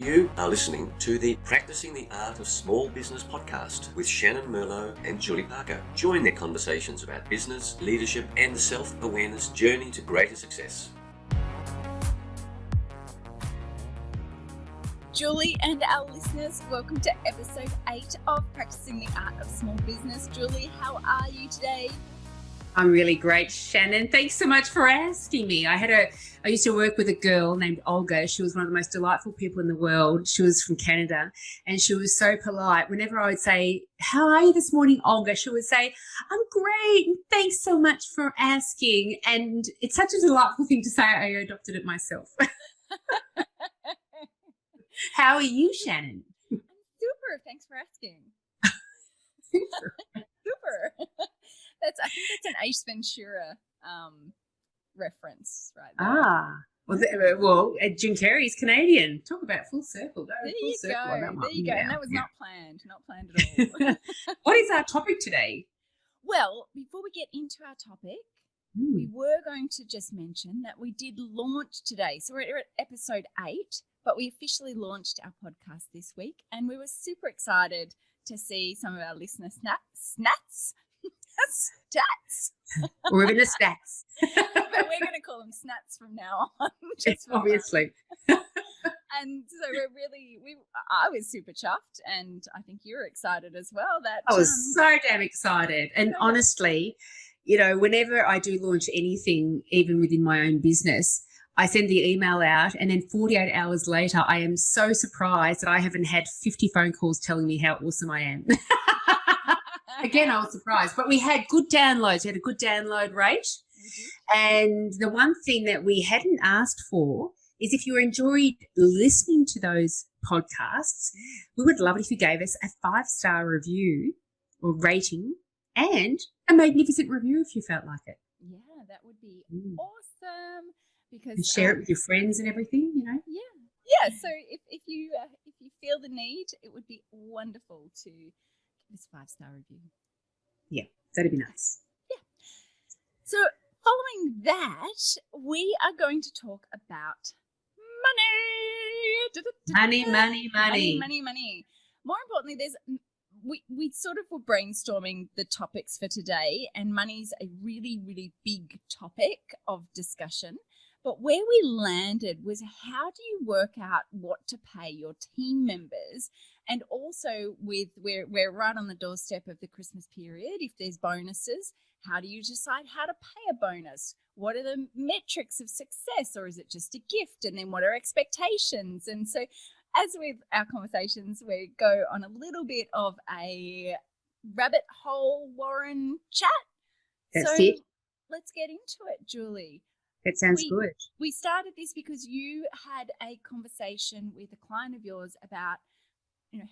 You are listening to the Practicing the Art of Small Business podcast with Shannyn Merlo and Julie Parker. Join their conversations about business, leadership, and the self-awareness journey to greater success. Julie and our listeners, welcome to episode 8 of Practicing the Art of Small Business. Julie, how are you today? I'm really great, Shannyn. Thanks so much for asking me. I used to work with a girl named Olga. She was one of the most delightful people in the world. She was from Canada, and she was so polite. Whenever I would say, "How are you this morning, Olga?" she would say, "I'm great, and thanks so much for asking." And it's such a delightful thing to say. I adopted it myself. How are you, Shannyn? I'm super. Thanks for asking. Super. Super. I think that's an Ace Ventura reference right there. Well, Jim Carrey's Canadian. Talk about full circle. There you go. And that was not planned at all. What is our topic today? Well, before we get into our topic, we were going to just mention that we did launch today. So we're at episode 8, but we officially launched our podcast this week, and we were super excited to see some of our listener stats. We're in the stats. But we're going to call them snats from now on. Obviously. And so I was super chuffed, and I think you're excited as well. I was so damn excited. And honestly, whenever I do launch anything, even within my own business, I send the email out, and then 48 hours later, I am so surprised that I haven't had 50 phone calls telling me how awesome I am. Again, I was surprised, but we had good downloads. We had a good download rate. Mm-hmm. And the one thing that we hadn't asked for is if you enjoyed listening to those podcasts, we would love it if you gave us a 5-star review or rating and a magnificent review if you felt like it. Yeah, that would be awesome. And share it with your friends and everything, Yeah. So if you feel the need, it would be wonderful to give us a 5-star review. Yeah, that'd be nice. Yeah. So following that, we are going to talk about money. Money. More importantly, we sort of were brainstorming the topics for today, and money's a really, really big topic of discussion. But where we landed was, how do you work out what to pay your team members? And also we're right on the doorstep of the Christmas period. If there's bonuses, how do you decide how to pay a bonus? What are the metrics of success, or is it just a gift? And then what are expectations? And so as with our conversations, we go on a little bit of a rabbit hole Warren chat. That's it. Let's get into it, Julie. That sounds good. We started this because you had a conversation with a client of yours about,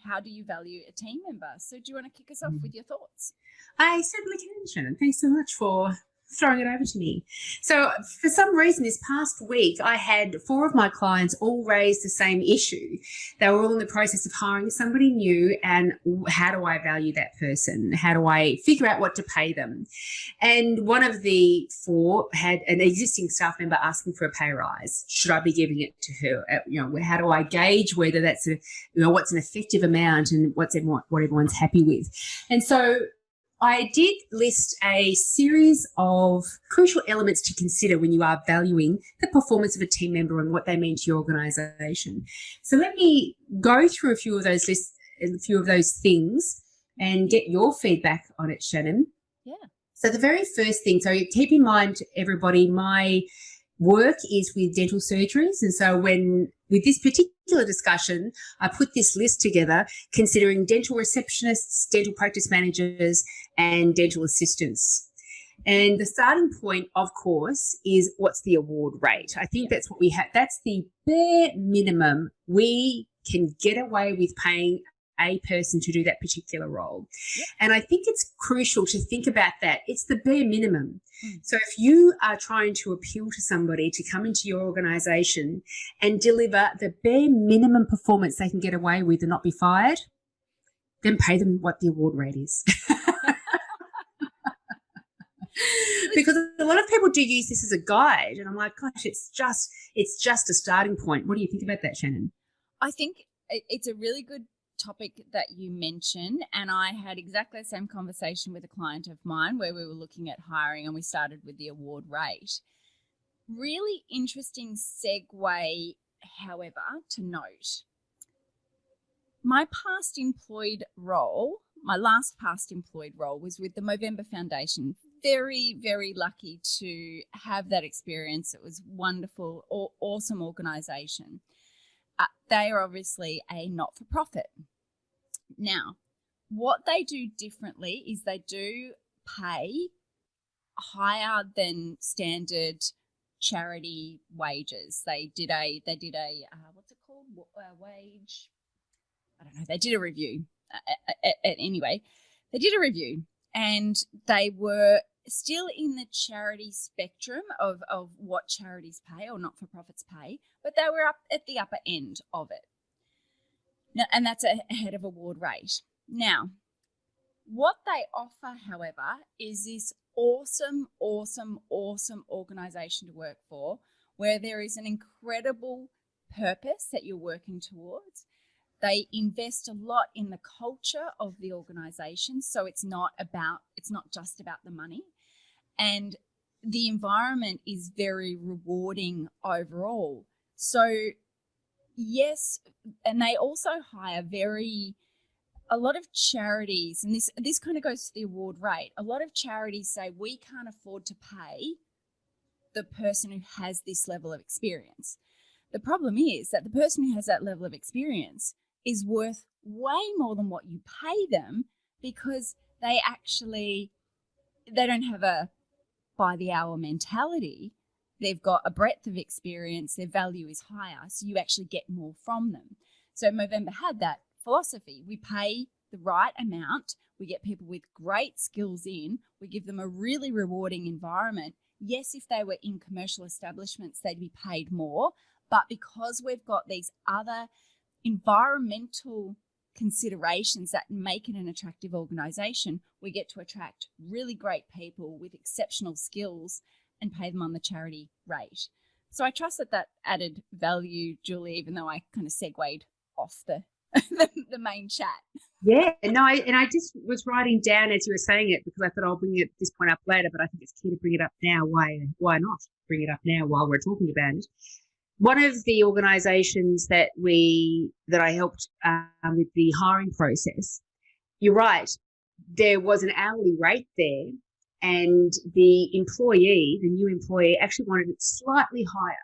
how do you value a team member? So do you want to kick us off with your thoughts? I certainly can, Shannyn. Thanks so much for throwing it over to me. So for some reason this past week, I had 4 of my clients all raise the same issue. They were all in the process of hiring somebody new, and how do I value that person? How do I figure out what to pay them? And one of the 4 had an existing staff member asking for a pay rise. Should I be giving it to her? How do I gauge whether that's what's an effective amount and what everyone's happy with? And so I did list a series of crucial elements to consider when you are valuing the performance of a team member and what they mean to your organisation. So let me go through a few of those lists, a few of those things, and get your feedback on it, Shannyn. Yeah. So the very first thing, so keep in mind, everybody, my work is with dental surgeries, and so with this particular discussion, I put this list together considering dental receptionists, dental practice managers, and dental assistants. And the starting point, of course, is what's the award rate. I think that's what we have. That's the bare minimum we can get away with paying a person to do that particular role. Yep. And I think it's crucial to think about that. It's the bare minimum. So if you are trying to appeal to somebody to come into your organisation and deliver the bare minimum performance they can get away with and not be fired, then pay them what the award rate is. Because a lot of people do use this as a guide, and I'm like, gosh, it's just a starting point. What do you think about that, Shannyn? I think it's a really good topic that you mention, and I had exactly the same conversation with a client of mine where we were looking at hiring, and we started with the award rate. Really interesting segue, however, to note. My last past employed role was with the Movember Foundation. Very, very lucky to have that experience. It was wonderful, awesome organisation. They are obviously a not-for-profit. Now, what they do differently is they do pay higher than standard charity wages. They did a what's it called? Wage. I don't know. They did a review. Anyway, they did a review, and they were still in the charity spectrum of what charities pay or not-for-profits pay, but they were up at the upper end of it. Now, and that's ahead of award rate. Now, what they offer, however, is this awesome organisation to work for, where there is an incredible purpose that you're working towards. They invest a lot in the culture of the organisation, so it's not just about the money. And the environment is very rewarding overall. So yes, and they also hire a lot of charities, and this kind of goes to the award rate. A lot of charities say we can't afford to pay the person who has this level of experience. The problem is that the person who has that level of experience is worth way more than what you pay them, because they don't have a by the hour mentality. They've got a breadth of experience, their value is higher, so you actually get more from them. So Movember had that philosophy. We pay the right amount, we get people with great skills in, we give them a really rewarding environment. Yes, if they were in commercial establishments, they'd be paid more, but because we've got these other environmental considerations that make it an attractive organisation, we get to attract really great people with exceptional skills and pay them on the charity rate. So I trust that added value, Julie, even though I kind of segued off the main chat. Yeah, no, I just was writing down as you were saying it, because I thought I'll bring this point up later, but I think it's key to bring it up now. Why not bring it up now while we're talking about it? One of the organisations that I helped with the hiring process, you're right, there was an hourly rate there, and the new employee actually wanted it slightly higher.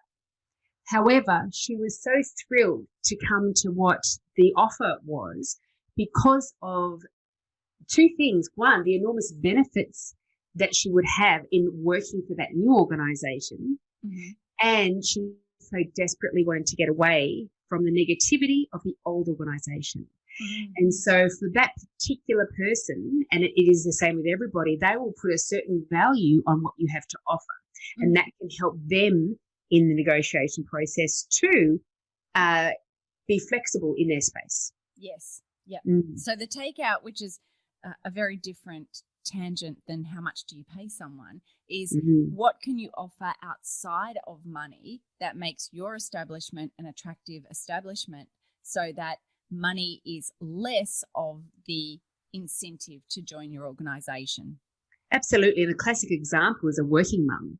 However, she was so thrilled to come to what the offer was because of two things. One, the enormous benefits that she would have in working for that new organisation, and she so desperately wanted to get away from the negativity of the old organisation. And so for that particular person, and it is the same with everybody, they will put a certain value on what you have to offer, and that can help them in the negotiation process to be flexible in their space. Yes. Yeah. So the takeout, which is a very different tangent than how much do you pay someone, is what can you offer outside of money that makes your establishment an attractive establishment, so that money is less of the incentive to join your organisation. Absolutely. And a classic example is a working mum.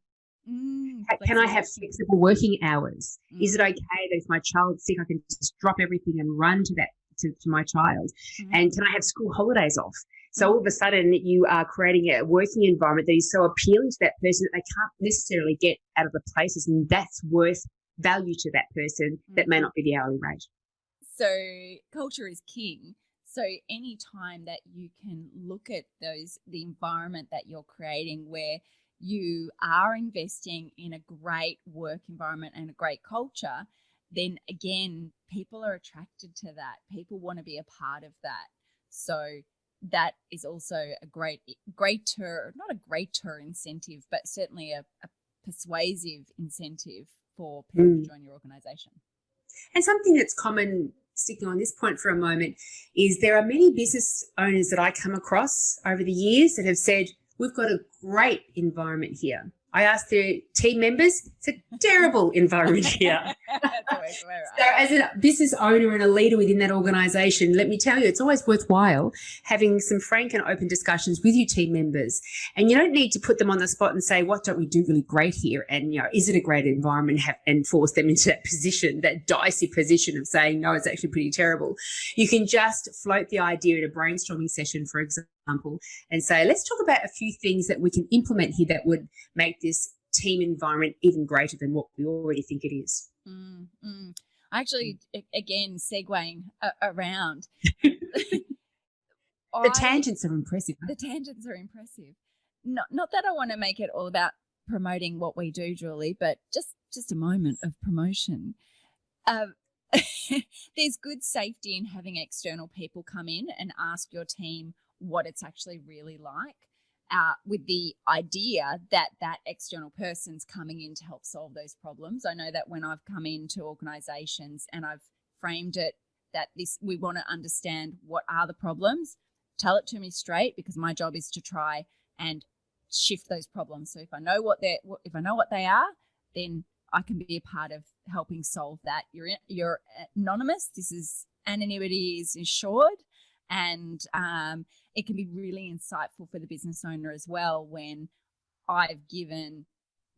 Can I have flexible working hours? Is it okay that if my child's sick, I can just drop everything and run to my child? And can I have school holidays off? So all of a sudden you are creating a working environment that is so appealing to that person that they can't necessarily get out of the places, and that's worth value to that person that may not be the hourly rate. So culture is king. So any time that you can look at the environment that you're creating, where you are investing in a great work environment and a great culture, then again, people are attracted to that. People want to be a part of that. So that is also a greater incentive, but certainly a persuasive incentive for people to join your organisation. And something that's common, sticking on this point for a moment, is there are many business owners that I come across over the years that have said, we've got a great environment here. I asked the team members. It's a terrible environment here. So as a business owner and a leader within that organisation, let me tell you, it's always worthwhile having some frank and open discussions with your team members. And you don't need to put them on the spot and say, what don't we do really great here? And, is it a great environment, and force them into that position, that dicey position of saying, no, it's actually pretty terrible. You can just float the idea in a brainstorming session, for example, and say, let's talk about a few things that we can implement here that would make this team environment even greater than what we already think it is. Actually, again, segueing around. The tangents are impressive. The tangents are impressive. Not that I want to make it all about promoting what we do, Julie, but just a moment of promotion. There's good safety in having external people come in and ask your team what it's actually really like, with the idea that that external person's coming in to help solve those problems. I know that when I've come into organisations and I've framed it that we want to understand what are the problems, tell it to me straight, because my job is to try and shift those problems. So if I know what they are, then I can be a part of helping solve that. You're anonymous. This is anonymity is ensured. And it can be really insightful for the business owner as well when I've given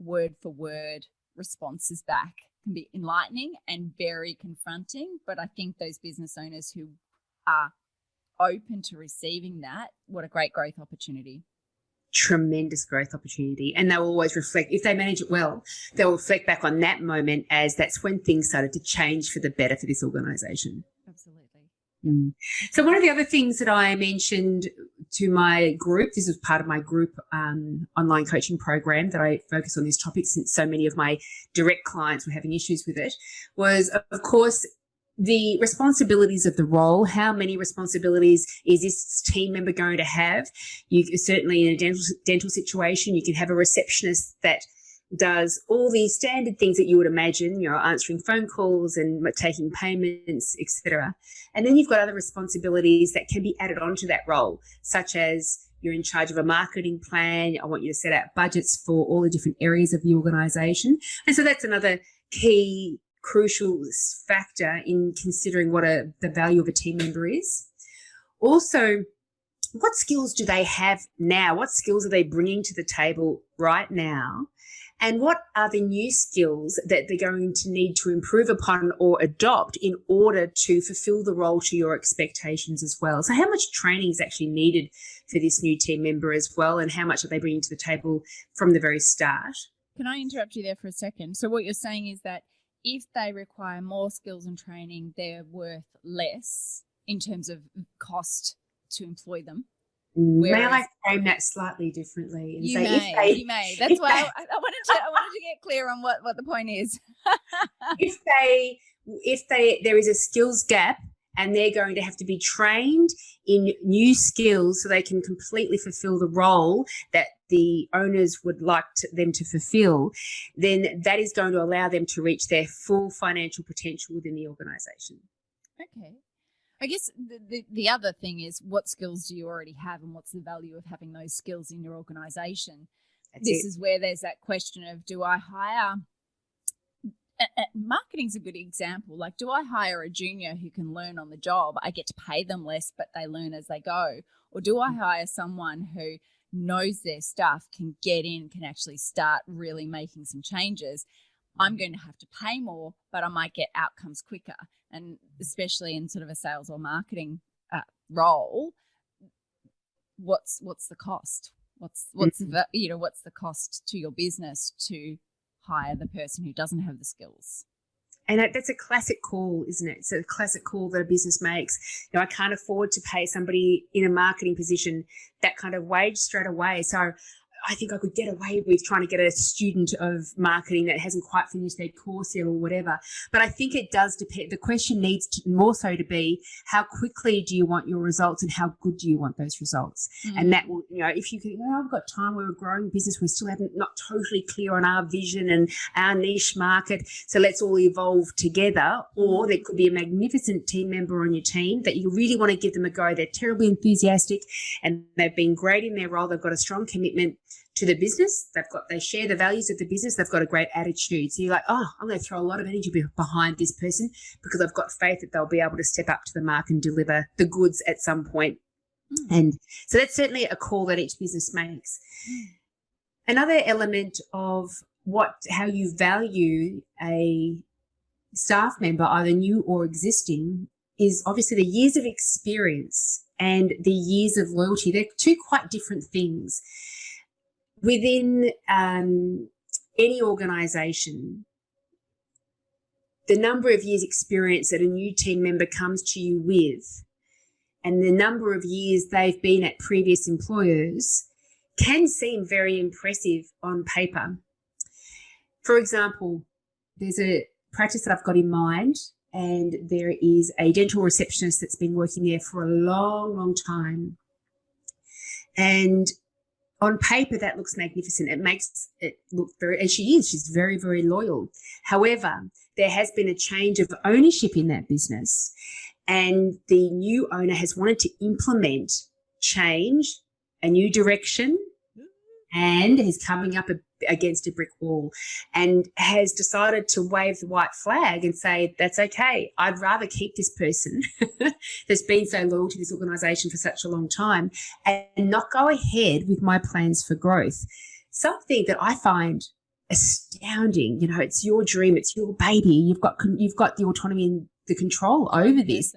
word for word responses back. It can be enlightening and very confronting, but I think those business owners who are open to receiving that, what a great growth opportunity. Tremendous growth opportunity. And they'll always reflect, if they manage it well, they'll reflect back on that moment as that's when things started to change for the better for this organisation. Absolutely. So one of the other things that I mentioned to my group, this is part of my group online coaching program that I focus on this topic since so many of my direct clients were having issues with it, was, of course, the responsibilities of the role. How many responsibilities is this team member going to have? You certainly, in a dental situation, you can have a receptionist that does all the standard things that you would imagine, answering phone calls and taking payments, etc. And then you've got other responsibilities that can be added onto that role, such as you're in charge of a marketing plan. I want you to set out budgets for all the different areas of the organisation. And so that's another key, crucial factor in considering what the value of a team member is. Also, what skills do they have now? What skills are they bringing to the table right now? And what are the new skills that they're going to need to improve upon or adopt in order to fulfill the role to your expectations as well? So how much training is actually needed for this new team member as well, and how much are they bringing to the table from the very start? Can I interrupt you there for a second? So what you're saying is that if they require more skills and training, they're worth less in terms of cost to employ them. May I frame that slightly differently? And you may. That's why I wanted to get clear on what the point is. if there is a skills gap and they're going to have to be trained in new skills so they can completely fulfill the role that the owners would like them to fulfill, then that is going to allow them to reach their full financial potential within the organisation. Okay. I guess the other thing is, what skills do you already have and what's the value of having those skills in your organisation? This is where there's that question of, do I hire – marketing's a good example. Like, do I hire a junior who can learn on the job? I get to pay them less, but they learn as they go. Or do I hire someone who knows their stuff, can get in, can actually start really making some changes? I'm going to have to pay more, but I might get outcomes quicker. And especially in sort of a sales or marketing role, what's the cost? What's the cost to your business to hire the person who doesn't have the skills? And that's a classic call, isn't it? It's a classic call that a business makes. I can't afford to pay somebody in a marketing position that kind of wage straight away. So I think I could get away with trying to get a student of marketing that hasn't quite finished their course yet or whatever. But I think it does depend. The question needs to more so to be, how quickly do you want your results and how good do you want those results? Mm-hmm. And that will, if you can, I've got time, we're a growing business, we still haven't not totally clear on our vision and our niche market, so let's all evolve together. Or there could be a magnificent team member on your team that you really want to give them a go. They're terribly enthusiastic and they've been great in their role. They've got a strong commitment to the business. They share the values of the business. They've got a great attitude. So you're like, oh, I'm going to throw a lot of energy behind this person because I've got faith that they'll be able to step up to the mark and deliver the goods at some point. And so that's certainly a call that each business makes. Another element of how you value a staff member, either new or existing, is obviously the years of experience and the years of loyalty. They're two quite different things. Within any organisation, the number of years experience that a new team member comes to you with and the number of years they've been at previous employers can seem very impressive on paper. For example, there's a practice that I've got in mind, and there is a dental receptionist that's been working there for a long, long time. And on paper, that looks magnificent. It makes it look and she's very, very loyal. However, there has been a change of ownership in that business, and the new owner has wanted to implement change, a new direction, and is coming up against a brick wall and has decided to wave the white flag and say, that's okay. I'd rather keep this person that's been so loyal to this organisation for such a long time and not go ahead with my plans for growth. Something that I find astounding. You know, it's your dream, it's your baby. You've got the autonomy and the control over this.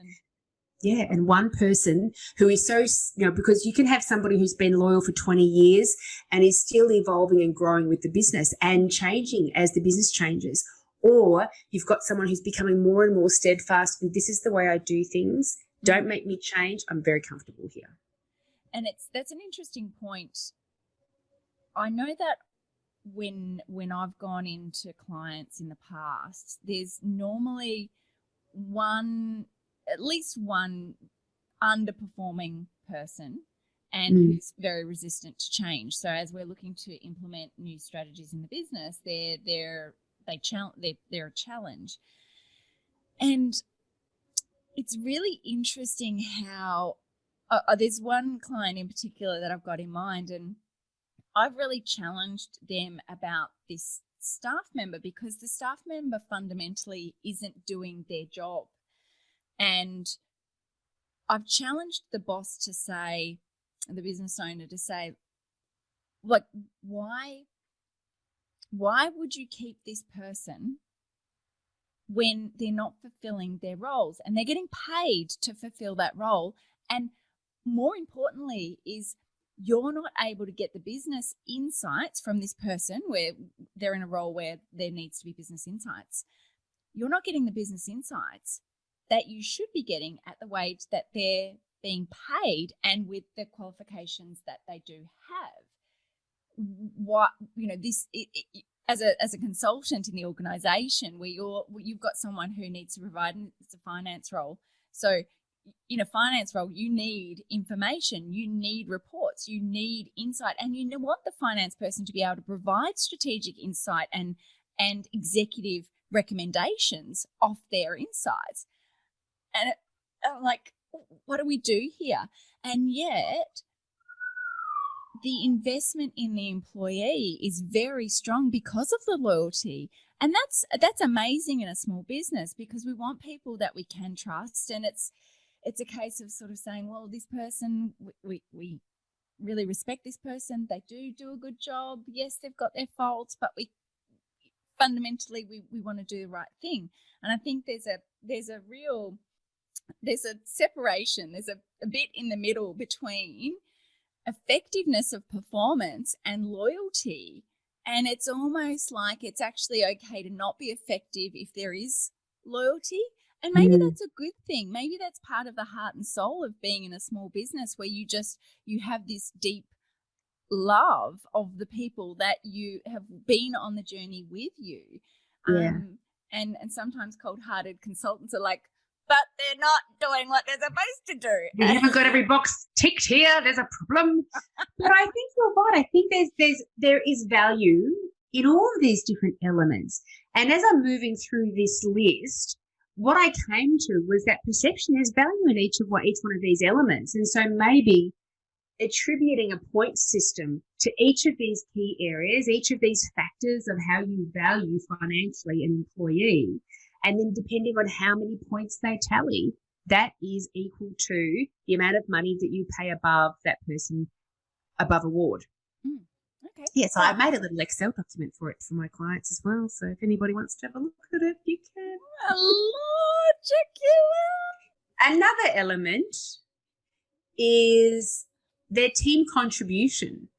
Yeah, and one person who is so, because you can have somebody who's been loyal for 20 years and is still evolving and growing with the business and changing as the business changes. Or you've got someone who's becoming more and more steadfast, and this is the way I do things. Don't make me change. I'm very comfortable here. And that's an interesting point. I know that when I've gone into clients in the past, there's normally at least one underperforming person and who's very resistant to change. So as we're looking to implement new strategies in the business, they're a challenge. And it's really interesting how there's one client in particular that I've got in mind, and I've really challenged them about this staff member because the staff member fundamentally isn't doing their job. And I've challenged the boss to say, the business owner to say, like, why would you keep this person when they're not fulfilling their roles and they're getting paid to fulfill that role? And more importantly is you're not able to get the business insights from this person where they're in a role where there needs to be business insights. You're not getting the business insights that you should be getting at the wage that they're being paid and with the qualifications that they do have. What, as a consultant in the organisation where you've got someone who needs to provide, and it's a finance role. So in a finance role, you need information, you need reports, you need insight, and you want the finance person to be able to provide strategic insight and executive recommendations off their insights. And I'm like, what do we do here? And yet the investment in the employee is very strong because of the loyalty. And that's amazing in a small business because we want people that we can trust. And it's a case of sort of saying, well, this person, we really respect this person. They do a good job. Yes, they've got their faults, but we want to do the right thing. And I think there's a separation. There's a bit in the middle between effectiveness of performance and loyalty. And it's almost like it's actually okay to not be effective if there is loyalty. And maybe that's a good thing. Maybe that's part of the heart and soul of being in a small business where you have this deep love of the people that you have been on the journey with you. Yeah. And sometimes cold-hearted consultants are like, but they're not doing what they're supposed to do. You haven't got every box ticked here. There's a problem. But I think you're right. I think there is value in all of these different elements. And as I'm moving through this list, what I came to was that perception has value in each one of these elements. And so maybe attributing a point system to each of these key areas, each of these factors of how you value financially an employee, and then depending on how many points they tally, that is equal to the amount of money that you pay above that person above award. Okay. Yes, I made a little Excel document for it for my clients as well. So if anybody wants to have a look at it, you can. Lord, check you out. Another element is their team contribution.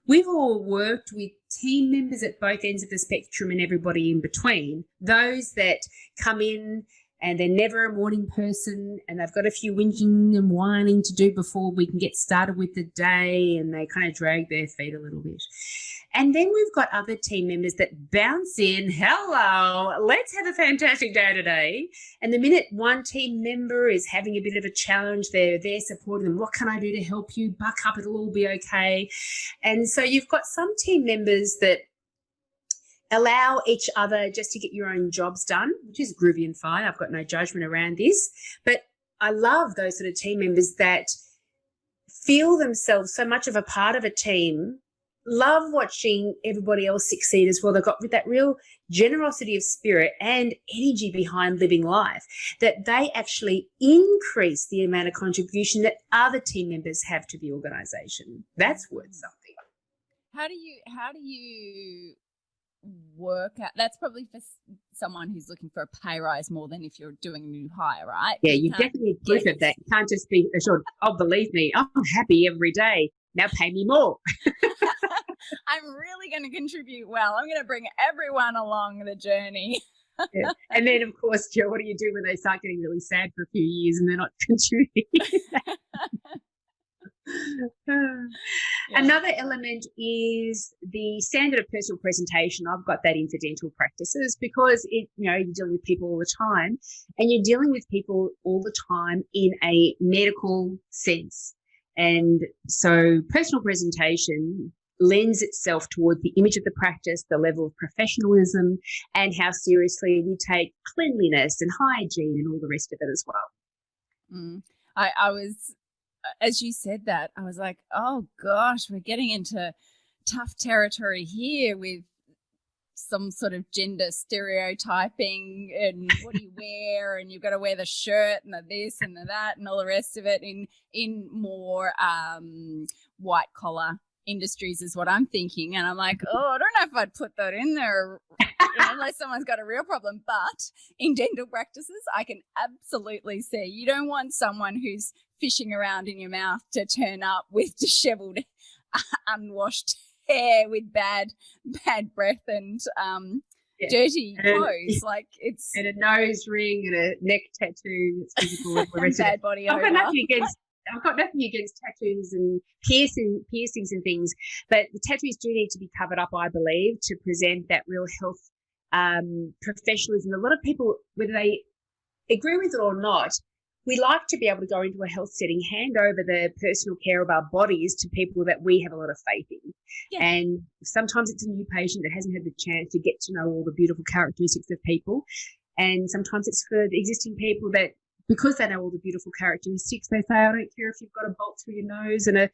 We've all worked with team members at both ends of the spectrum and everybody in between. Those that come in and they're never a morning person and they've got a few whinging and whining to do before we can get started with the day, and they kind of drag their feet a little bit. And then we've got other team members that bounce in, hello, let's have a fantastic day today. And the minute one team member is having a bit of a challenge, they're there supporting them. What can I do to help you? Buck up, it'll all be okay. And so you've got some team members that allow each other just to get your own jobs done, which is groovy and fine. I've got no judgment around this. But I love those sort of team members that feel themselves so much of a part of a team, love watching everybody else succeed as well. They've got that real generosity of spirit and energy behind living life, that they actually increase the amount of contribution that other team members have to the organisation. That's worth something. How do you work out? That's probably for someone who's looking for a pay rise more than if you're doing a new hire, right? Yeah, you definitely need proof of that. You can't just be assured, oh, believe me, I'm happy every day. Now pay me more. I'm really going to contribute well. I'm going to bring everyone along the journey. Yeah. And then, of course, Joe, what do you do when they start getting really sad for a few years and they're not contributing? Yeah. Another element is the standard of personal presentation. I've got that in for dental practices because you're dealing with people all the time, and you're dealing with people all the time in a medical sense. And so personal presentation lends itself toward the image of the practice, the level of professionalism, and how seriously we take cleanliness and hygiene and all the rest of it as well. I was, as you said that, I was like, oh gosh, we're getting into tough territory here with some sort of gender stereotyping and what do you wear, and you've got to wear the shirt and the this and the that and all the rest of it in more white collar industries is what I'm thinking. And I'm like, oh, I don't know if I'd put that in there unless someone's got a real problem. But in dental practices, I can absolutely see you don't want someone who's fishing around in your mouth to turn up with disheveled, unwashed hair with bad breath and dirty clothes. Like it's and a nose ring and a neck tattoo that's physical and bad body odor. I've got nothing against tattoos and piercings and things, but the tattoos do need to be covered up, I believe, to present that real health professionalism. A lot of people, whether they agree with it or not, we like to be able to go into a health setting, hand over the personal care of our bodies to people that we have a lot of faith in. Yeah. And sometimes it's a new patient that hasn't had the chance to get to know all the beautiful characteristics of people. And sometimes it's for the existing people that, because they know all the beautiful characteristics, they say, I don't care if you've got a bolt through your nose and a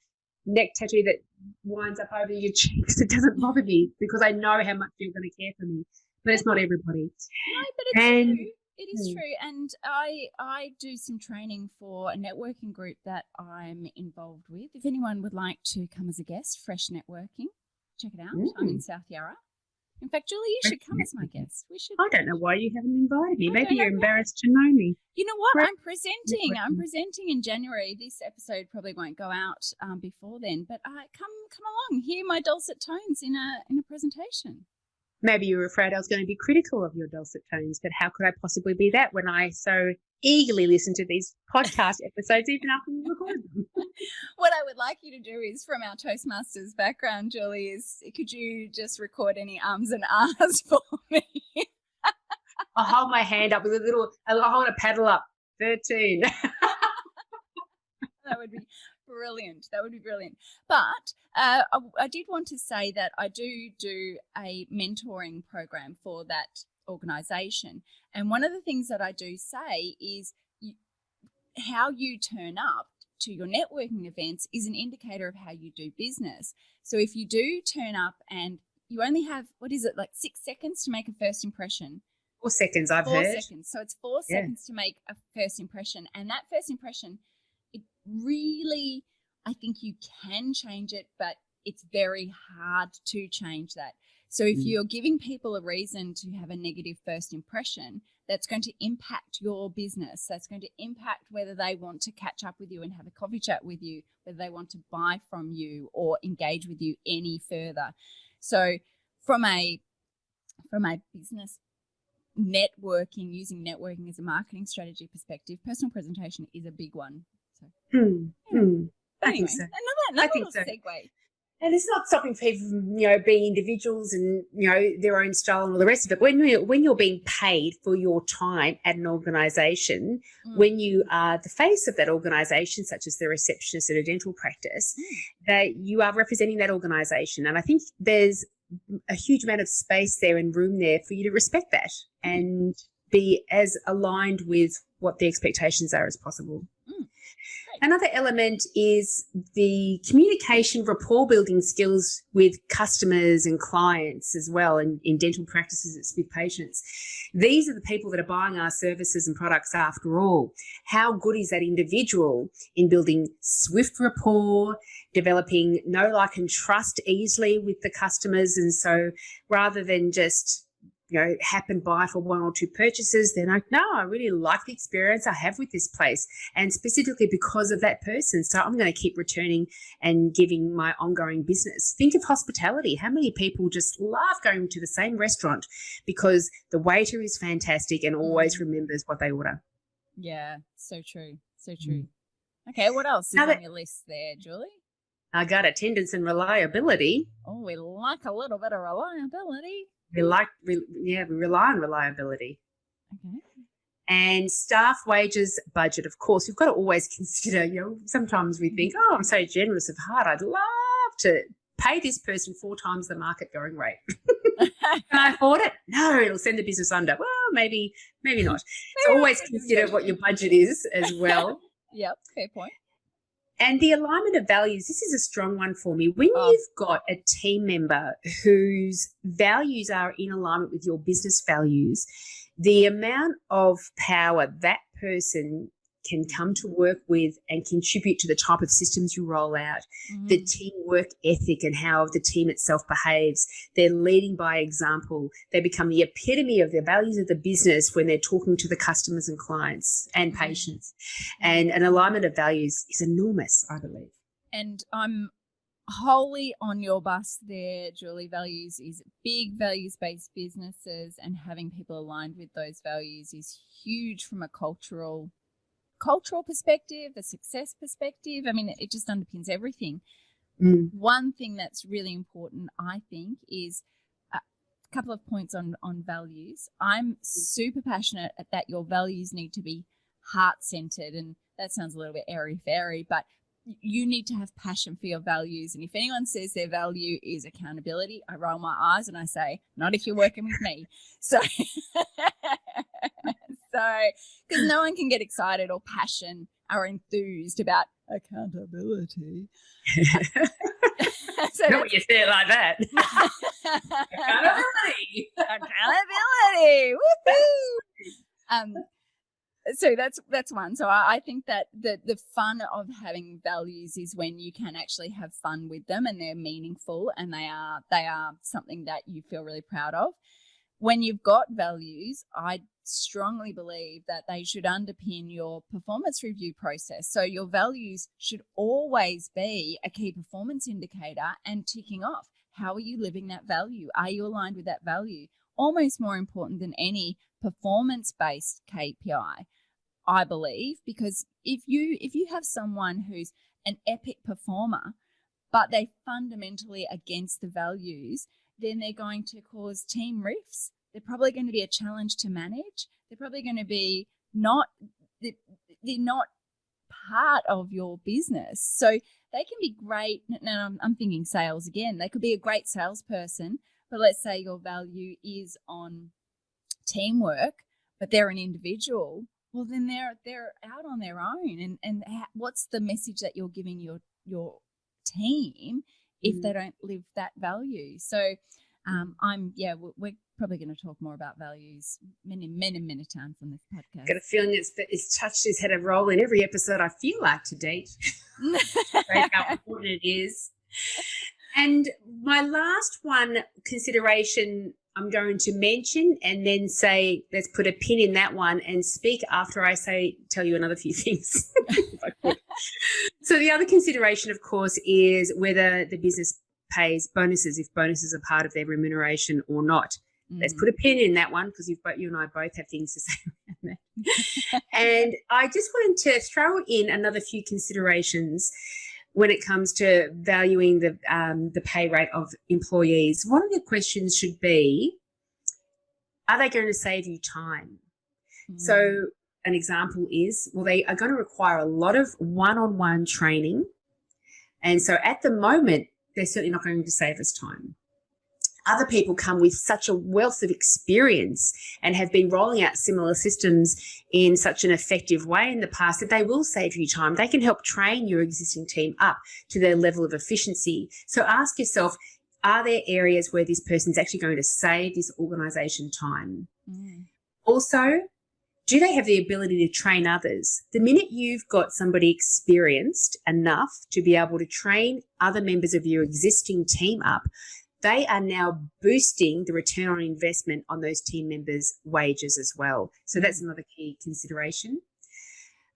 neck tattoo that winds up over your cheeks. It doesn't bother me because I know how much you're going to care for me. But it's not everybody. No, but it's true. It is true. And I do some training for a networking group that I'm involved with. If anyone would like to come as a guest, Fresh Networking, check it out. I'm in South Yarra. In fact, Julie, you should come as my guest. We should. I don't know why you haven't invited me. Maybe you're embarrassed to know me. You know what? I'm presenting in January. This episode probably won't go out before then. But come along, hear my dulcet tones in a presentation. Maybe you were afraid I was going to be critical of your dulcet tones, but how could I possibly be that when I so eagerly listen to these podcast episodes even after we record them? What I would like you to do is, from our Toastmasters background, Julie, is could you just record any ums and ahs for me? I'll hold my hand up with I'll hold a paddle up. 13. That would be brilliant. But I did want to say that I do a mentoring program for that organisation. And one of the things that I do say is how you turn up to your networking events is an indicator of how you do business. So if you do turn up and you only have, 6 seconds to make a first impression. 4 seconds, I've heard. 4 seconds. So it's 4 seconds to make a first impression. And that first impression, it really, I think you can change it, but it's very hard to change that. So if you're giving people a reason to have a negative first impression, that's going to impact your business. That's going to impact whether they want to catch up with you and have a coffee chat with you, whether they want to buy from you or engage with you any further. So from a business networking, using networking as a marketing strategy perspective, personal presentation is a big one. So, I think so. Another little segue. And it's not stopping people from, being individuals and, their own style and all the rest of it. When you're being paid for your time at an organisation, when you are the face of that organisation, such as the receptionist at a dental practice, that you are representing that organisation. And I think there's a huge amount of space there and room there for you to respect that and be as aligned with what the expectations are as possible. Another element is the communication, rapport building skills with customers and clients as well. And in dental practices, it's with patients. These are the people that are buying our services and products after all. How good is that individual in building swift rapport, developing know, like, and trust easily with the customers? And so rather than just happen by for 1 or 2 purchases, they're like, no, I really like the experience I have with this place, and specifically because of that person. So I'm going to keep returning and giving my ongoing business. Think of hospitality. How many people just love going to the same restaurant because the waiter is fantastic and always remembers what they order? Yeah, so true. So true. Okay, what else is on your list there, Julie? I got attendance and reliability. Oh, we like a little bit of reliability. We rely on reliability. Okay. And staff wages budget, of course. We've got to always consider, sometimes we think, I'm so generous of heart, I'd love to pay this person 4 times the market going rate. Can I afford it? No, it'll send the business under. Well, maybe not. So always consider what your budget is as well. Yep, fair point. And the alignment of values, this is a strong one for me. When you've got a team member whose values are in alignment with your business values, the amount of power that person can come to work with and contribute to the type of systems you roll out, the teamwork ethic and how the team itself behaves. They're leading by example. They become the epitome of the values of the business when they're talking to the customers and clients and patients. And an alignment of values is enormous, I believe. And I'm wholly on your bus there, Julie. Values is big. Values-based businesses and having people aligned with those values is huge from a cultural perspective, a success perspective. I mean, it just underpins everything. One thing that's really important, I think, is a couple of points on values. I'm super passionate that your values need to be heart-centered, and that sounds a little bit airy-fairy, but you need to have passion for your values. And if anyone says their value is accountability, I roll my eyes and I say, not if you're working with me. So because no one can get excited or passion or enthused about accountability. So not what you say it like that. Accountability. Woohoo! So that's one. So I think that the fun of having values is when you can actually have fun with them and they're meaningful and they are something that you feel really proud of. When you've got values, I strongly believe that they should underpin your performance review process. So your values should always be a key performance indicator and ticking off. How are you living that value? Are you aligned with that value? Almost more important than any performance-based KPI, I believe, because if you have someone who's an epic performer, but they fundamentally against the values, then they're going to cause team rifts. They're probably going to be a challenge to manage. They're probably going to be they're not part of your business. So they can be great. Now I'm thinking sales again. They could be a great salesperson, but let's say your value is on teamwork, but they're an individual. well, then they're out on their own. And what's the message that you're giving your team if they don't live that value? So we're probably going to talk more about values many times on this podcast. Got a feeling it's had a role in every episode, I feel like, to date. How important it is. And my last one consideration I'm going to mention and then say, let's put a pin in that one and speak after I tell you another few things. If I could. So the other consideration, of course, is whether the business pays bonuses, if bonuses are part of their remuneration or not. Let's put a pin in that one because you and I both have things to say around that. And I just wanted to throw in another few considerations when it comes to valuing the pay rate of employees. One of the questions should be, are they going to save you time? So an example is, well, they are going to require a lot of one-on-one training. And so at the moment, they're certainly not going to save us time. Other people come with such a wealth of experience and have been rolling out similar systems in such an effective way in the past that they will save you time. They can help train your existing team up to their level of efficiency. So ask yourself, are there areas where this person's actually going to save this organisation time? Also, do they have the ability to train others? The minute you've got somebody experienced enough to be able to train other members of your existing team up, they are now boosting the return on investment on those team members' wages as well. So that's another key consideration.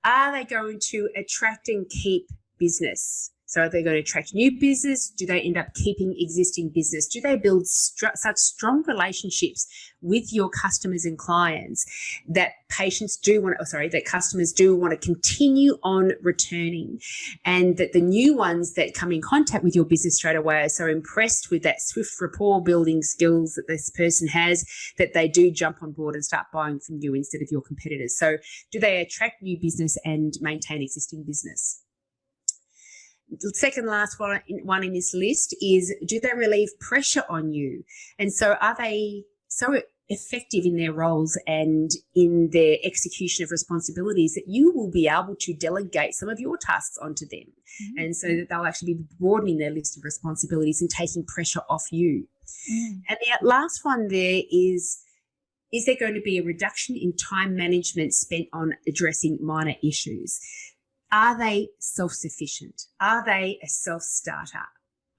Are they going to attract and keep business? So are they going to attract new business? Do they end up keeping existing business? Do they build such strong relationships with your customers and clients that that customers do want to continue on returning, and that the new ones that come in contact with your business straight away are so impressed with that swift rapport building skills that this person has that they do jump on board and start buying from you instead of your competitors? So do they attract new business and maintain existing business? The second last one in this list is, do they relieve pressure on you? And so are they so effective in their roles and in their execution of responsibilities that you will be able to delegate some of your tasks onto them? And so that they'll actually be broadening their list of responsibilities and taking pressure off you. And the last one there is there going to be a reduction in time management spent on addressing minor issues? Are they self-sufficient? Are they a self-starter?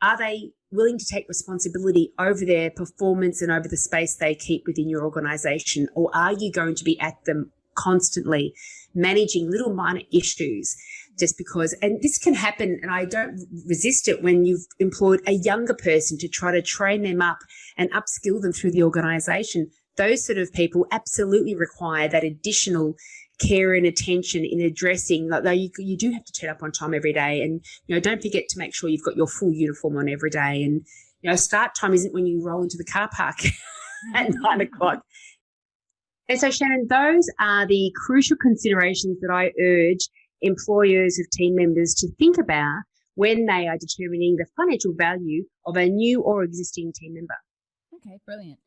Are they willing to take responsibility over their performance and over the space they keep within your organisation? Or are you going to be at them constantly managing little minor issues just because? And this can happen, and I don't resist it, when you've employed a younger person to try to train them up and upskill them through the organisation. Those sort of people absolutely require that additional care and attention in addressing, like, you do have to turn up on time every day, and don't forget to make sure you've got your full uniform on every day, and start time isn't when you roll into the car park at 9 o'clock. And so, Shannyn, those are the crucial considerations that I urge employers of team members to think about when they are determining the financial value of a new or existing team member. Okay, brilliant.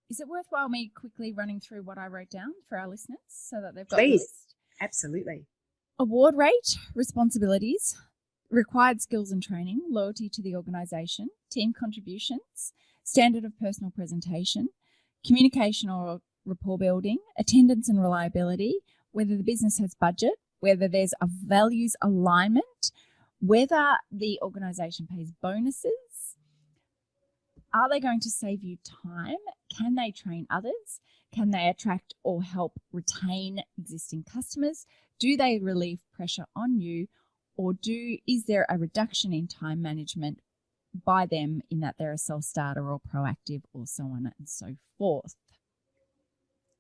Is it worthwhile me quickly running through what I wrote down for our listeners so that they've got Please. the list? Absolutely. Award rate, responsibilities, required skills and training, loyalty to the organisation, team contributions, standard of personal presentation, communication or rapport building, attendance and reliability, whether the business has budget, whether there's a values alignment, whether the organisation pays bonuses. Are they going to save you time? Can they train others? Can they attract or help retain existing customers? Do they relieve pressure on you? Or is there a reduction in time management by them in that they're a self-starter or proactive or so on and so forth?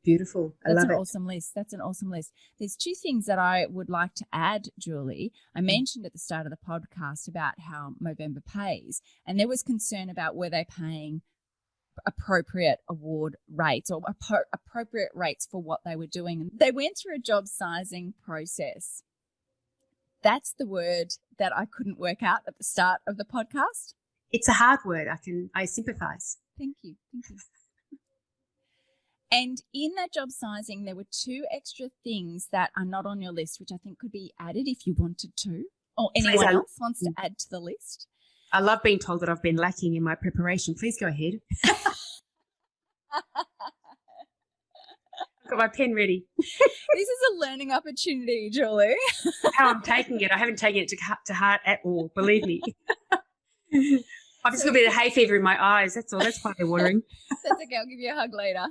Beautiful. I love it. That's an awesome list. That's an awesome list. There's two things that I would like to add, Julie. I mentioned at the start of the podcast about how Movember pays, and there was concern about were they paying appropriate award rates or appropriate rates for what they were doing. They went through a job sizing process. That's the word that I couldn't work out at the start of the podcast. It's a hard word. I sympathise. Thank you. And in that job sizing, there were 2 extra things that are not on your list, which I think could be added if you wanted to, or anyone else wants to add to the list. I love being told that I've been lacking in my preparation. Please go ahead. I've got my pen ready. This is a learning opportunity, Julie. How I'm taking it. I haven't taken it to heart at all, believe me. I've just got a bit of hay fever in my eyes. That's all. That's why they're watering. That's okay. I'll give you a hug later.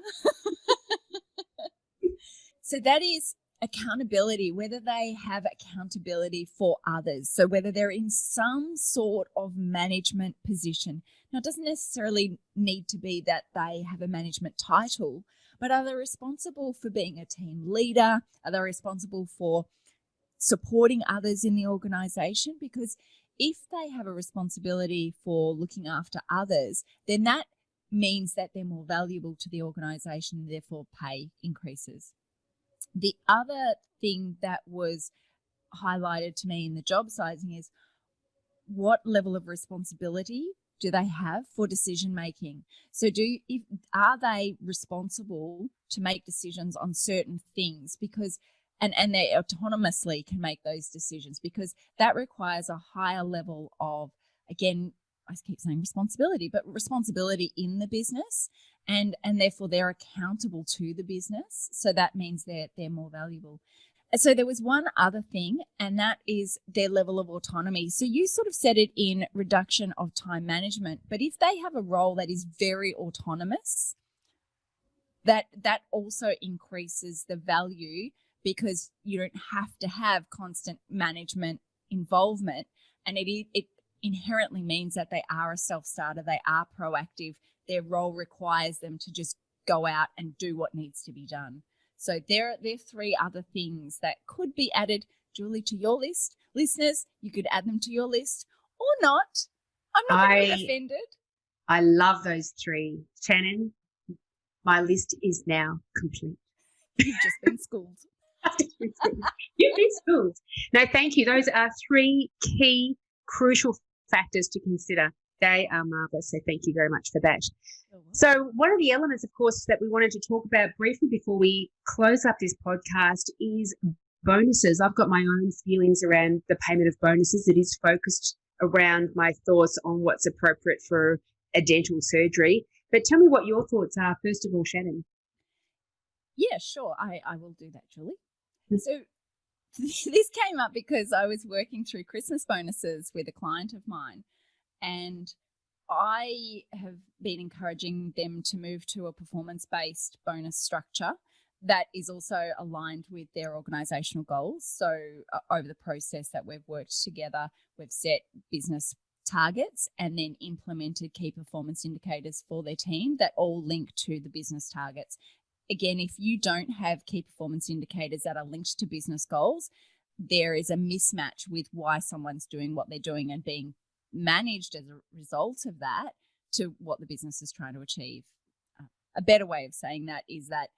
So that is accountability, whether they have accountability for others. So whether they're in some sort of management position. Now, it doesn't necessarily need to be that they have a management title, but are they responsible for being a team leader? Are they responsible for supporting others in the organization? Because if they have a responsibility for looking after others, then that means that they're more valuable to the organization, therefore pay increases. The other thing that was highlighted to me in the job sizing is what level of responsibility do they have for decision making? So are they responsible to make decisions on certain things? Because and they autonomously can make those decisions, because that requires a higher level of, again, I keep saying responsibility, but responsibility in the business, and therefore they're accountable to the business. So that means they're more valuable. So there was one other thing, and that is their level of autonomy. So you sort of said it in reduction of time management, but if they have a role that is very autonomous, that also increases the value, because you don't have to have constant management involvement, and it inherently means that they are a self-starter, they are proactive, their role requires them to just go out and do what needs to be done. So there are 3 other things that could be added, Julie, to your list. Listeners, you could add them to your list or not. I'm not going to be offended. I love those 3. Shannyn, my list is now complete. You've just been schooled. You've been schooled. No, thank you. Those are 3 key, crucial factors to consider. They are marvellous, so thank you very much for that. So one of the elements, of course, that we wanted to talk about briefly before we close up this podcast is bonuses. I've got my own feelings around the payment of bonuses. It is focused around my thoughts on what's appropriate for a dental surgery. But tell me what your thoughts are, first of all, Shannyn. Yeah, sure. I will do that, Julie. So this came up because I was working through Christmas bonuses with a client of mine, and I have been encouraging them to move to a performance-based bonus structure that is also aligned with their organisational goals. So over the process that we've worked together, we've set business targets and then implemented key performance indicators for their team that all link to the business targets. Again, if you don't have key performance indicators that are linked to business goals, there is a mismatch with why someone's doing what they're doing and being managed as a result of that to what the business is trying to achieve. A better way of saying that is that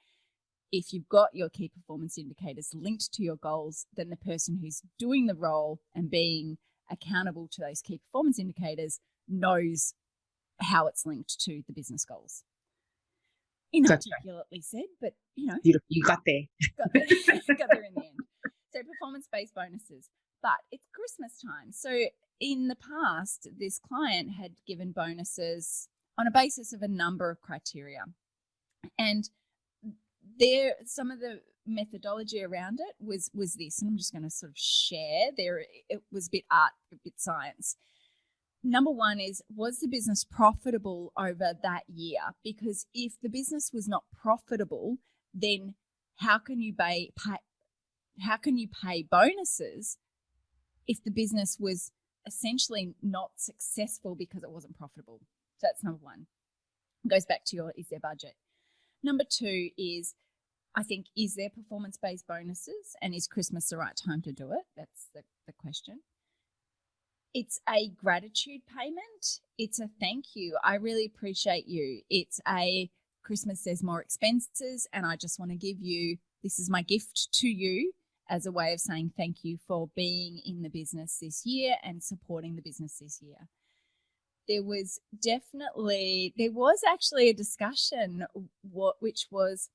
if you've got your key performance indicators linked to your goals, then the person who's doing the role and being accountable to those key performance indicators knows how it's linked to the business goals. Inarticulately said, but you got there. Got there in the end. So performance-based bonuses, but it's Christmas time. So in the past, this client had given bonuses on a basis of a number of criteria, and some of the methodology around it was this, and I'm just going to sort of share. It was a bit art, a bit science. Number one was the business profitable over that year? Because if the business was not profitable, then how can you pay bonuses if the business was essentially not successful because it wasn't profitable? So that's number one. It goes back to is there budget? Number 2 is, I think, is there performance-based bonuses, and is Christmas the right time to do it? That's the question. It's a gratitude payment. It's a thank you. I really appreciate you. It's a Christmas, there's more expenses, and I just want to give you, this is my gift to you as a way of saying thank you for being in the business this year and supporting the business this year. there was actually a discussion which was,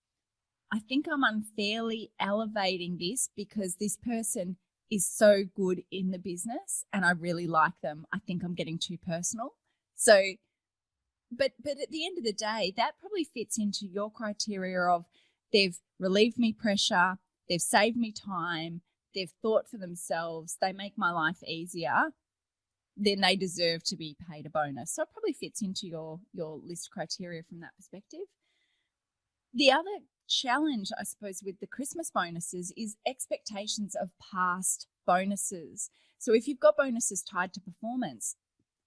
I think I'm unfairly elevating this because this person is so good in the business and I really like them. I think I'm getting too personal. So, but at the end of the day, that probably fits into your criteria of they've relieved me pressure, they've saved me time, they've thought for themselves, they make my life easier, then they deserve to be paid a bonus. So it probably fits into your list criteria from that perspective. The other challenge, I suppose, with the Christmas bonuses is expectations of past bonuses. So if you've got bonuses tied to performance,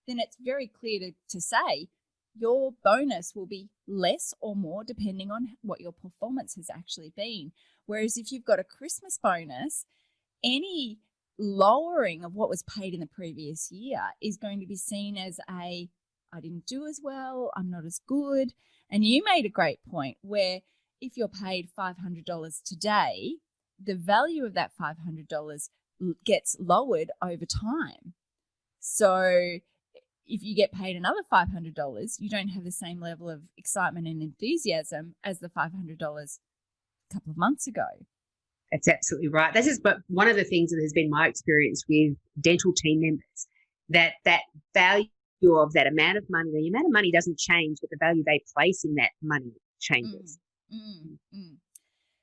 then it's very clear to say your bonus will be less or more depending on what your performance has actually been. Whereas if you've got a Christmas bonus, any lowering of what was paid in the previous year is going to be seen as I didn't do as well, I'm not as good. And you made a great point where if you're paid $500 today, the value of that $500 gets lowered over time. So if you get paid another $500, you don't have the same level of excitement and enthusiasm as the $500 a couple of months ago. That's absolutely right. This is one of the things that has been my experience with dental team members, that value of that amount of money, the amount of money doesn't change, but the value they place in that money changes.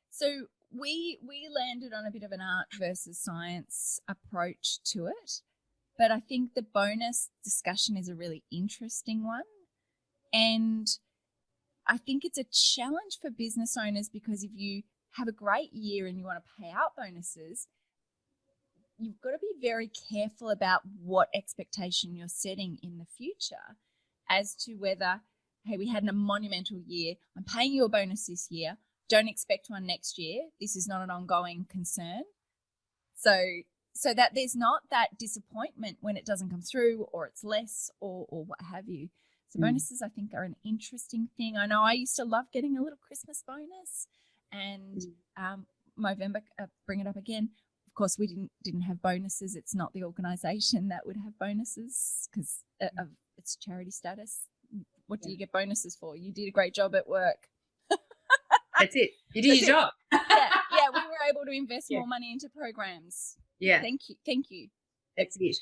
So we landed on a bit of an art versus science approach to it, but I think the bonus discussion is a really interesting one. And I think it's a challenge for business owners because if you have a great year and you want to pay out bonuses, you've got to be very careful about what expectation you're setting in the future as to whether, hey, we had a monumental year, I'm paying you a bonus this year, don't expect one next year, this is not an ongoing concern. So that there's not that disappointment when it doesn't come through or it's less or what have you. So bonuses, I think, are an interesting thing. I know I used to love getting a little Christmas bonus, and Movember, bring it up again. Of course, we didn't have bonuses. It's not the organisation that would have bonuses because of its charity status. What do you get bonuses for? You did a great job at work. That's it. You did your job. Yeah, we were able to invest more money into programs. Yeah. Thank you. That's it.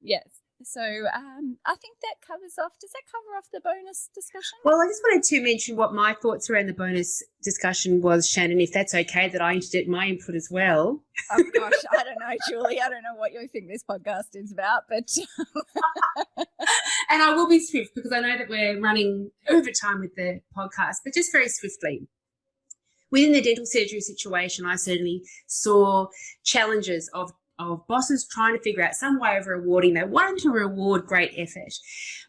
Yes. So I think that covers off. Does that cover off the bonus discussion? Well, I just wanted to mention what my thoughts around the bonus discussion was, Shannyn, if that's okay, that I interject my input as well. Oh, gosh, I don't know, Julie. I don't know what you think this podcast is about, but... And I will be swift because I know that we're running over time with the podcast, but just very swiftly. Within the dental surgery situation, I certainly saw challenges of bosses trying to figure out some way of rewarding. They wanted to reward great effort.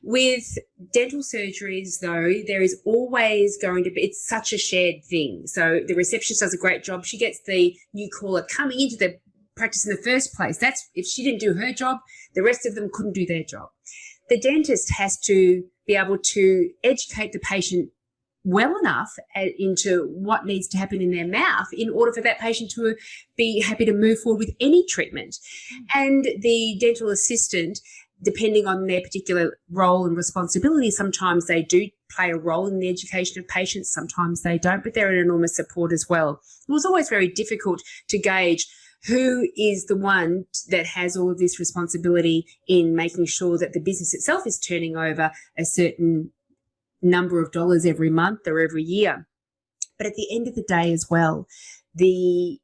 With dental surgeries, though, there is always going to be, it's such a shared thing. So the receptionist does a great job. She gets the new caller coming into the practice in the first place. That's, if she didn't do her job, the rest of them couldn't do their job. The dentist has to be able to educate the patient well enough into what needs to happen in their mouth in order for that patient to be happy to move forward with any treatment. And the dental assistant, depending on their particular role and responsibility, sometimes they do play a role in the education of patients, sometimes they don't, but they're an enormous support as well. It was always very difficult to gauge who is the one that has all of this responsibility in making sure that the business itself is turning over a certain number of dollars every month or every year. But at the end of the day as well, the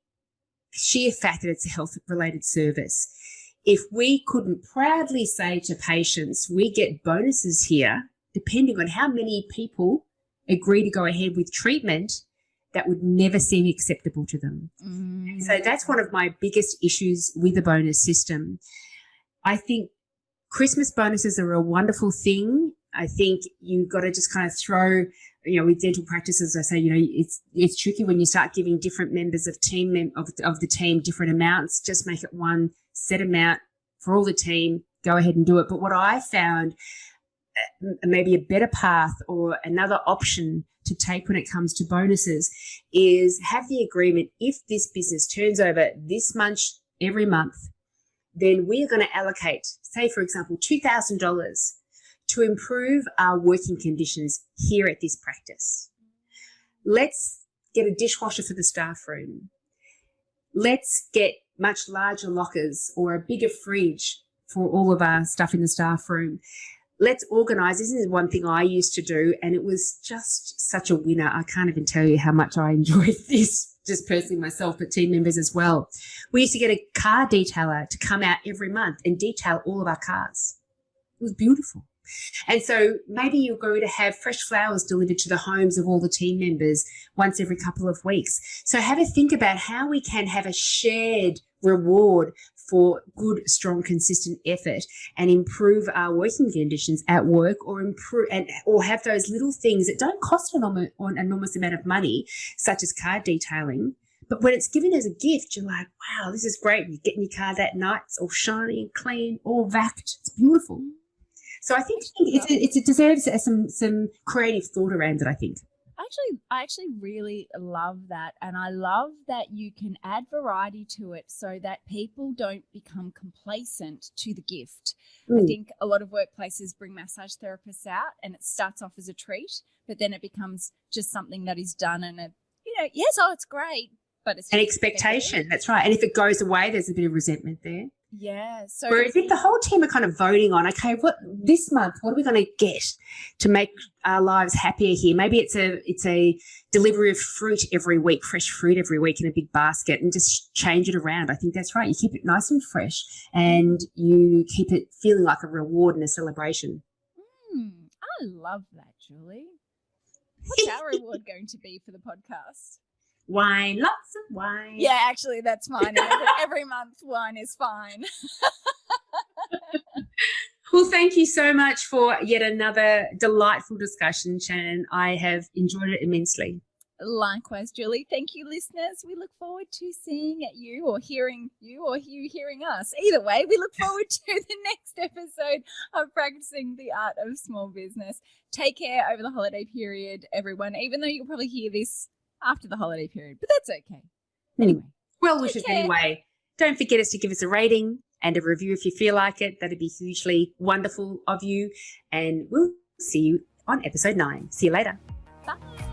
sheer fact that it's a health-related service, if we couldn't proudly say to patients, we get bonuses here, depending on how many people agree to go ahead with treatment, that would never seem acceptable to them. So that's one of my biggest issues with the bonus system. I think Christmas bonuses are a wonderful thing. I think you've got to just kind of throw, with dental practices, I say, it's tricky when you start giving different members of the team different amounts. Just make it one set amount for all the team. Go ahead and do it. But what I found, maybe a better path or another option to take when it comes to bonuses, is have the agreement, if this business turns over this much every month, then we are going to allocate, say, for example, $2,000 to improve our working conditions here at this practice. Let's get a dishwasher for the staff room. Let's get much larger lockers or a bigger fridge for all of our stuff in the staff room. Let's organise. This is one thing I used to do, and it was just such a winner. I can't even tell you how much I enjoyed this, just personally myself, but team members as well. We used to get a car detailer to come out every month and detail all of our cars. It was beautiful. And so maybe you're going to have fresh flowers delivered to the homes of all the team members once every couple of weeks. So have a think about how we can have a shared reward for good, strong, consistent effort and improve our working conditions at work, or have those little things that don't cost an enormous amount of money, such as car detailing. But when it's given as a gift, you're like, wow, this is great. You get in your car that night, it's all shiny and clean, all vacuumed. It's beautiful. So I think it deserves some creative thought around it, I think. I actually really love that. And I love that you can add variety to it so that people don't become complacent to the gift. I think a lot of workplaces bring massage therapists out and it starts off as a treat, but then it becomes just something that is done and yes, it's great, but it's an expectation. That's right. And if it goes away, there's a bit of resentment there. Yeah. So whereas if the whole team are kind of voting on, okay, this month, what are we going to get to make our lives happier here? Maybe it's a delivery of fruit every week, fresh fruit every week in a big basket, and just change it around. I think that's right. You keep it nice and fresh and you keep it feeling like a reward and a celebration. I love that, Julie. What's our reward going to be for the podcast? Wine, lots of wine. Yeah, actually, that's mine. Every month, wine is fine. Well, thank you so much for yet another delightful discussion, Shannyn. I have enjoyed it immensely. Likewise, Julie. Thank you, listeners. We look forward to seeing you or hearing you or you hearing us. Either way, we look forward to the next episode of Practicing the Art of Small Business. Take care over the holiday period, everyone, even though you'll probably hear this after the holiday period, but that's okay. Anyway. Well wishes anyway. Don't forget to give us a rating and a review if you feel like it. That'd be hugely wonderful of you. And we'll see you on episode 9. See you later. Bye.